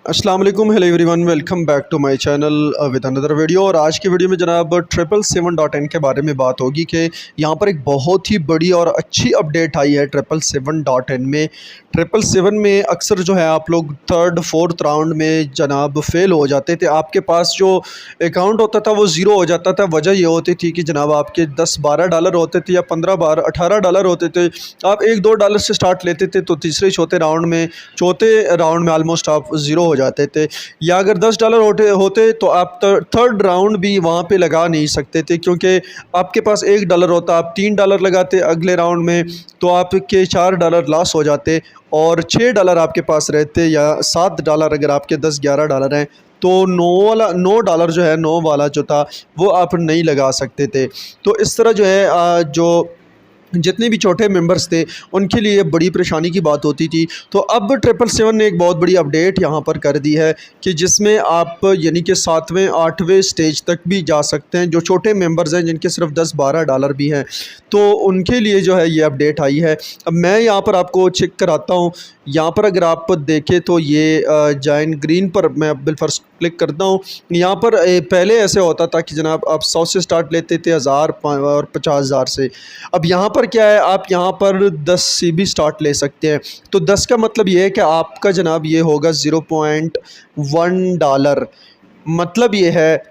अस्सलाम वालेकुम, hello everyone, welcome back to my channel with another video. और आज की वीडियो में जनाब 777.in के बारे में बात होगी कि यहाँ पर एक बहुत ही बड़ी और अच्छी अपडेट आई है 777.in में। 777 में अक्सर जो है आप लोग थर्ड फोर्थ राउंड में जनाब फेल हो जाते थे। आपके पास जो अकाउंट होता था वो ज़ीरो हो जाता था। वजह ये होती थी कि जनाब आपके 10-12 डॉलर होते थे या 15-18 डॉलर होते थे। आप $1-2 से स्टार्ट लेते थे तो तीसरे चौथे राउंड में ऑलमोस्ट आप ज़ीरो हो जाते थे। या अगर $10 होते तो आप थर्ड राउंड भी वहाँ पे लगा नहीं सकते थे, क्योंकि आपके पास $1 होता, आप $3 लगाते अगले राउंड में तो आपके $4 लॉस हो जाते और $6 आपके पास रहते, या $7 अगर आपके 10-11 डॉलर हैं तो $9 जो है, 9 वाला जो था वो आप नहीं लगा सकते थे। तो इस तरह जो है जो जितने भी छोटे मेंबर्स थे उनके लिए बड़ी परेशानी की बात होती थी। तो अब 777 ने एक बहुत बड़ी अपडेट यहाँ पर कर दी है कि जिसमें आप यानी कि 7वें-8वें स्टेज तक भी जा सकते हैं। जो छोटे मेंबर्स हैं जिनके सिर्फ $10-12 भी हैं तो उनके लिए जो है ये अपडेट आई है। अब मैं यहाँ पर आपको चेक कराता हूँ। यहाँ पर अगर आप देखें तो ये जॉइन ग्रीन पर मैं बिलफर्स्ट क्लिक करता हूँ। यहाँ पर पहले ऐसे होता था कि जनाब आप 100 से स्टार्ट लेते थे, 1000 और 50,000 से। अब यहाँ पर क्या है, आप यहाँ पर 10 से भी स्टार्ट ले सकते हैं। तो 10 का मतलब ये है कि आपका जनाब ये होगा $0.1। मतलब ये है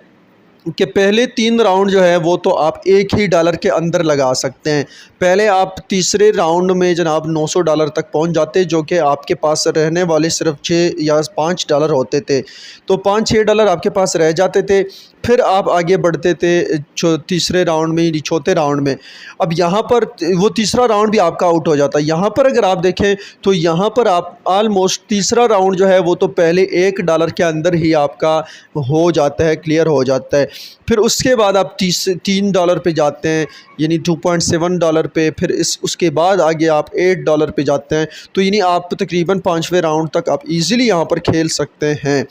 कि पहले 3 राउंड जो है वो तो आप $1 के अंदर लगा सकते हैं। पहले आप तीसरे राउंड में जनाब $900 तक पहुंच जाते, जो कि आपके पास रहने वाले सिर्फ $6 या $5 होते थे। तो $5-6 आपके पास रह जाते थे। फिर आप आगे बढ़ते थे तीसरे राउंड में, चौथे राउंड में। अब यहाँ पर वो तीसरा राउंड भी आपका आउट हो जाता है। यहाँ पर अगर आप देखें तो यहाँ पर आप ऑलमोस्ट तीसरा राउंड जो है वो तो पहले $1 के अंदर ही आपका हो जाता है, क्लियर हो जाता है। फिर उसके बाद आप $3 पे जाते हैं, यानी $2.7 पे। फिर उसके बाद आगे आप $8 पे जाते हैं। तो यानी आप तकरीबन 5वें राउंड तक आप इजीली यहाँ पर खेल सकते हैं।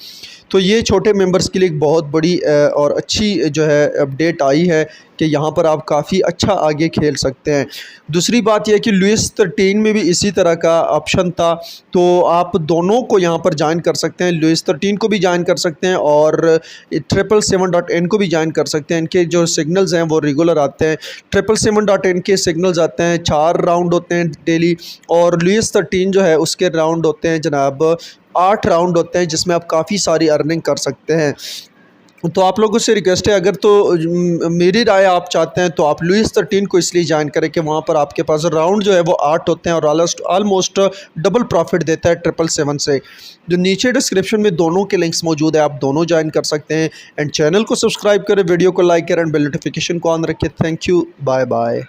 तो ये छोटे मेंबर्स के लिए एक बहुत बड़ी और अच्छी जो है अपडेट आई है कि यहाँ पर आप काफ़ी अच्छा आगे खेल सकते हैं। दूसरी बात यह है कि लुइस 13 में भी इसी तरह का ऑप्शन था, तो आप दोनों को यहाँ पर ज्वाइन कर सकते हैं। लुइस 13 को भी ज्वाइन कर सकते हैं और 777.in को भी ज्वाइन कर सकते हैं। इनके जो सिग्नल्स हैं वो रेगुलर आते हैं। 777.in के सिग्नल्स आते हैं, 4 राउंड होते हैं डेली, और लुइस 13 जो है उसके राउंड होते हैं जनाब 8 राउंड होते हैं, जिसमें आप काफ़ी सारी अर्निंग कर सकते हैं। तो आप लोगों से रिक्वेस्ट है, अगर तो मेरी राय आप चाहते हैं तो आप लुइस 13 को इसलिए ज्वाइन करें कि वहाँ पर आपके पास राउंड जो है वो 8 होते हैं और ऑलमोस्ट डबल प्रॉफिट देता है 777 से। जो नीचे डिस्क्रिप्शन में दोनों के लिंक्स मौजूद है, आप दोनों ज्वाइन कर सकते हैं। एंड चैनल को सब्सक्राइब करें, वीडियो को लाइक करें, बेल नोटिफिकेशन को ऑन रखें। Thank you, bye bye.